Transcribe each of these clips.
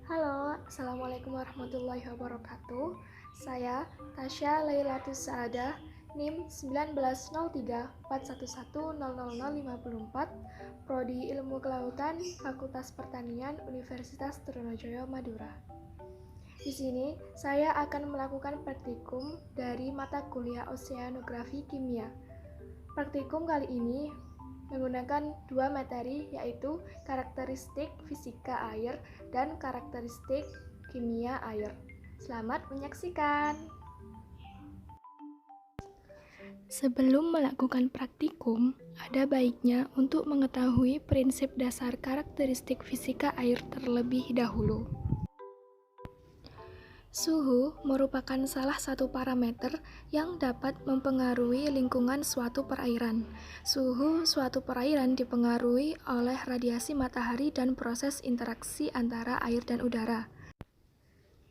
Halo, Assalamualaikum warahmatullahi wabarakatuh. Saya Tasya Lailatus Saadah, NIM 190341100054, Prodi Ilmu Kelautan, Fakultas Pertanian, Universitas Trunojoyo, Madura. Di sini, saya akan melakukan praktikum dari mata kuliah Oseanografi Kimia. Praktikum kali ini menggunakan dua materi, yaitu karakteristik fisika air dan karakteristik kimia air. Selamat menyaksikan. Sebelum melakukan praktikum, ada baiknya untuk mengetahui prinsip dasar karakteristik fisika air terlebih dahulu. Suhu merupakan salah satu parameter yang dapat mempengaruhi lingkungan suatu perairan. Suhu suatu perairan dipengaruhi oleh radiasi matahari dan proses interaksi antara air dan udara.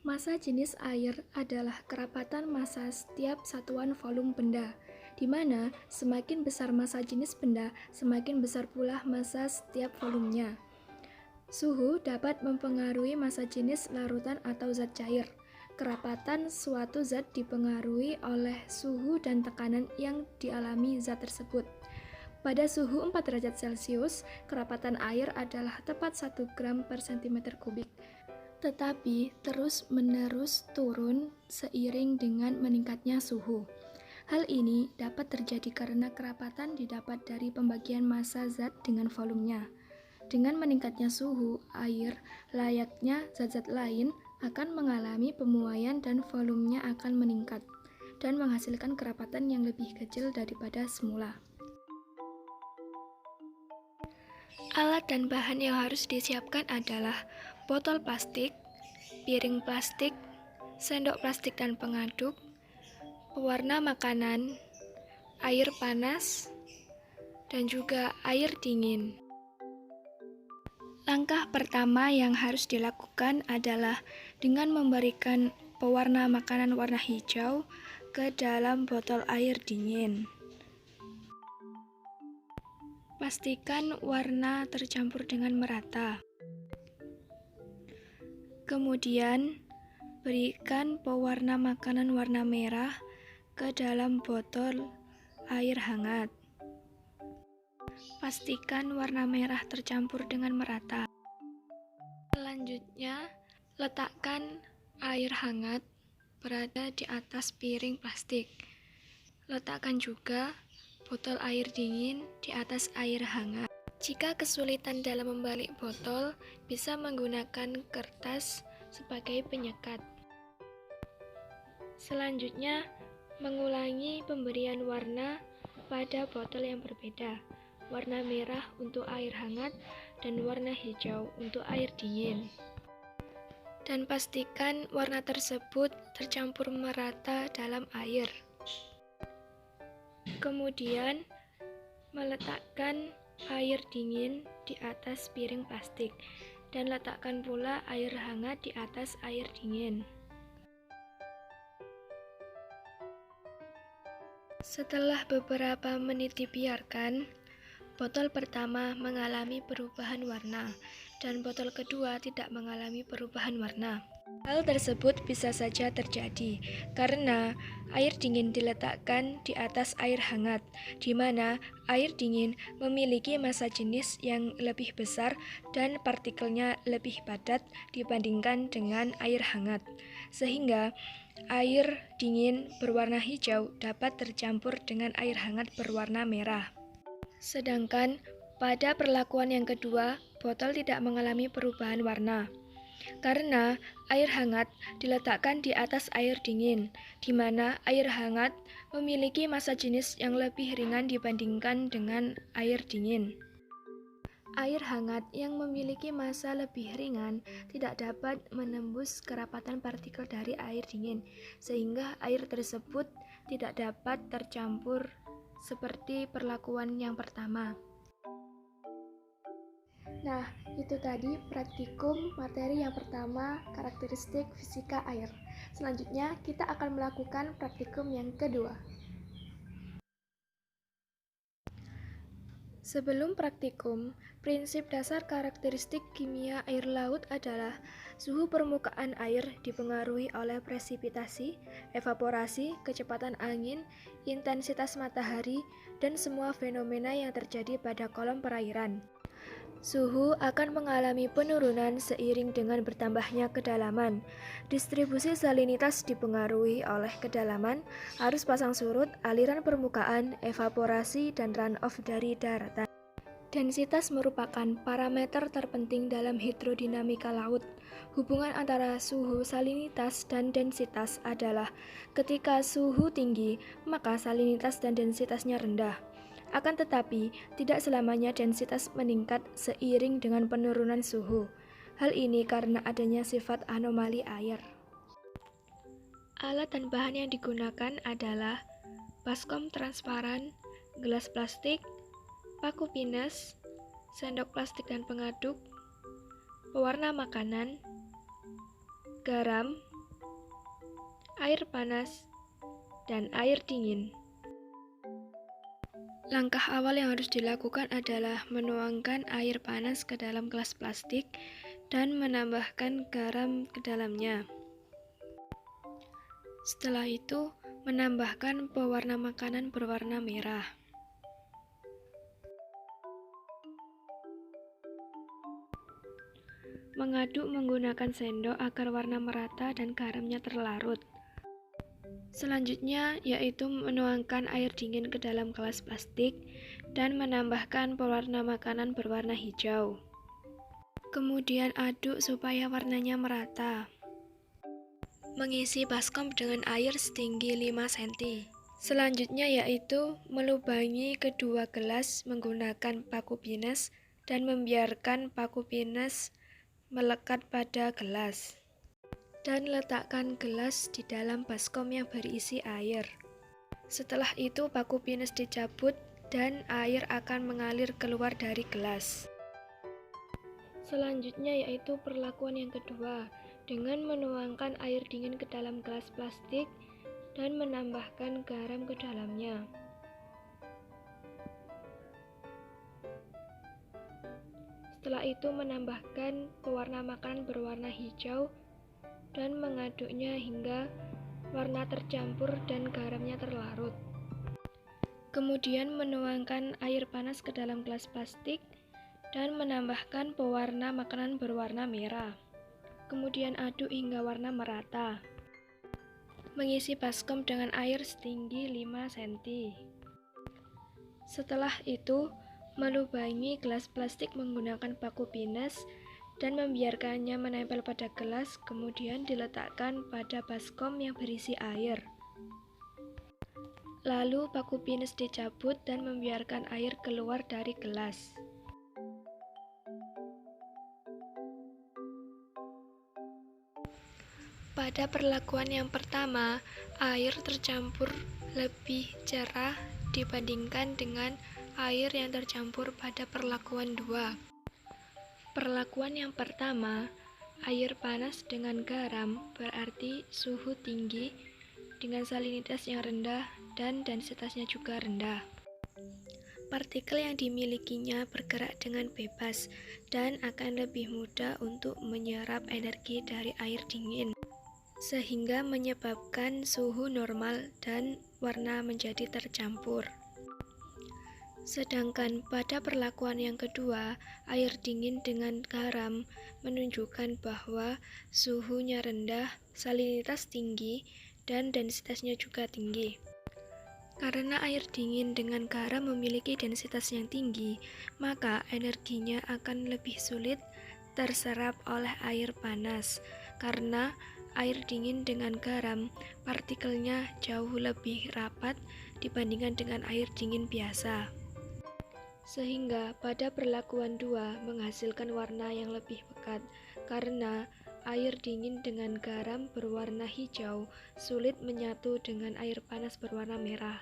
Massa jenis air adalah kerapatan massa setiap satuan volume benda, di mana semakin besar massa jenis benda, semakin besar pula massa setiap volumenya. Suhu dapat mempengaruhi massa jenis larutan atau zat cair. Kerapatan suatu zat dipengaruhi oleh suhu dan tekanan yang dialami zat tersebut. Pada suhu 4 derajat Celcius, kerapatan air adalah tepat 1 gram per cm kubik, tetapi terus-menerus turun seiring dengan meningkatnya suhu. Hal ini dapat terjadi karena kerapatan didapat dari pembagian massa zat dengan volumenya. Dengan meningkatnya suhu, air, layaknya zat-zat lain, akan mengalami pemuaian dan volumenya akan meningkat dan menghasilkan kerapatan yang lebih kecil daripada semula. Alat dan bahan yang harus disiapkan adalah botol plastik, piring plastik, sendok plastik dan pengaduk, pewarna makanan, air panas, dan juga air dingin. Langkah pertama yang harus dilakukan adalah dengan memberikan pewarna makanan warna hijau ke dalam botol air dingin. Pastikan warna tercampur dengan merata. Kemudian, berikan pewarna makanan warna merah ke dalam botol air hangat. Pastikan warna merah tercampur dengan merata. Selanjutnya, letakkan air hangat berada di atas piring plastik. Letakkan juga botol air dingin di atas air hangat. Jika kesulitan dalam membalik botol, bisa menggunakan kertas sebagai penyekat. Selanjutnya, mengulangi pemberian warna pada botol yang berbeda. Warna merah untuk air hangat dan warna hijau untuk air dingin. Dan pastikan warna tersebut tercampur merata dalam air. Kemudian, meletakkan air dingin di atas piring plastik dan letakkan pula air hangat di atas air dingin. Setelah beberapa menit dibiarkan, botol pertama mengalami perubahan warna dan botol kedua tidak mengalami perubahan warna. Hal tersebut bisa saja terjadi karena air dingin diletakkan di atas air hangat, di mana air dingin memiliki massa jenis yang lebih besar dan partikelnya lebih padat dibandingkan dengan air hangat, sehingga air dingin berwarna hijau dapat tercampur dengan air hangat berwarna merah. Sedangkan pada perlakuan yang kedua, botol tidak mengalami perubahan warna karena air hangat diletakkan di atas air dingin, di mana air hangat memiliki massa jenis yang lebih ringan dibandingkan dengan air dingin. Air hangat yang memiliki massa lebih ringan tidak dapat menembus kerapatan partikel dari air dingin, sehingga air tersebut tidak dapat tercampur seperti perlakuan yang pertama. Nah, itu tadi praktikum materi yang pertama, karakteristik fisika air. Selanjutnya, kita akan melakukan praktikum yang kedua. Sebelum praktikum, prinsip dasar karakteristik kimia air laut adalah suhu permukaan air dipengaruhi oleh presipitasi, evaporasi, kecepatan angin, intensitas matahari, dan semua fenomena yang terjadi pada kolom perairan. Suhu akan mengalami penurunan seiring dengan bertambahnya kedalaman. Distribusi salinitas dipengaruhi oleh kedalaman, arus pasang surut, aliran permukaan, evaporasi, dan runoff dari daratan. Densitas merupakan parameter terpenting dalam hidrodinamika laut. Hubungan antara suhu, salinitas, dan densitas adalah ketika suhu tinggi, maka salinitas dan densitasnya rendah. Akan tetapi, tidak selamanya densitas meningkat seiring dengan penurunan suhu. Hal ini karena adanya sifat anomali air. Alat dan bahan yang digunakan adalah baskom transparan, gelas plastik, paku pinus, sendok plastik dan pengaduk, pewarna makanan, garam, air panas, dan air dingin. Langkah awal yang harus dilakukan adalah menuangkan air panas ke dalam gelas plastik dan menambahkan garam ke dalamnya. Setelah itu, menambahkan pewarna makanan berwarna merah. Mengaduk menggunakan sendok agar warna merata dan garamnya terlarut. Selanjutnya yaitu menuangkan air dingin ke dalam gelas plastik dan menambahkan pewarna makanan berwarna hijau. Kemudian aduk supaya warnanya merata. Mengisi baskom dengan air setinggi 5 cm. Selanjutnya yaitu melubangi kedua gelas menggunakan paku pinus dan membiarkan paku pinus melekat pada gelas. Dan letakkan gelas di dalam baskom yang berisi air. Setelah itu paku pinus dicabut dan air akan mengalir keluar dari gelas. Selanjutnya yaitu perlakuan yang kedua, dengan menuangkan air dingin ke dalam gelas plastik dan menambahkan garam ke dalamnya. Setelah itu menambahkan pewarna makanan berwarna hijau dan mengaduknya hingga warna tercampur dan garamnya terlarut. Kemudian menuangkan air panas ke dalam gelas plastik dan menambahkan pewarna makanan berwarna merah. Kemudian aduk hingga warna merata. Mengisi baskom dengan air setinggi 5 cm. Setelah itu, melubangi gelas plastik menggunakan paku pinus dan membiarkannya menempel pada gelas, kemudian diletakkan pada baskom yang berisi air. Lalu paku pinus dicabut dan membiarkan air keluar dari gelas. Pada perlakuan yang pertama, air tercampur lebih cerah dibandingkan dengan air yang tercampur pada perlakuan 2. Perlakuan yang pertama, air panas dengan garam berarti suhu tinggi dengan salinitas yang rendah dan densitasnya juga rendah. Partikel yang dimilikinya bergerak dengan bebas dan akan lebih mudah untuk menyerap energi dari air dingin, sehingga menyebabkan suhu normal dan warna menjadi tercampur. Sedangkan pada perlakuan yang kedua, air dingin dengan garam menunjukkan bahwa suhunya rendah, salinitas tinggi, dan densitasnya juga tinggi. Karena air dingin dengan garam memiliki densitas yang tinggi, maka energinya akan lebih sulit terserap oleh air panas. Karena air dingin dengan garam, partikelnya jauh lebih rapat dibandingkan dengan air dingin biasa. Sehingga pada perlakuan 2 menghasilkan warna yang lebih pekat karena air dingin dengan garam berwarna hijau sulit menyatu dengan air panas berwarna merah.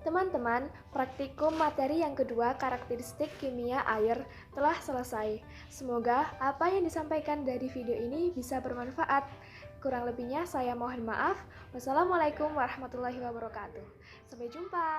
Teman-teman, praktikum materi yang kedua karakteristik kimia air telah selesai. Semoga apa yang disampaikan dari video ini bisa bermanfaat. Kurang lebihnya saya mohon maaf. Wassalamualaikum warahmatullahi wabarakatuh. Sampai jumpa.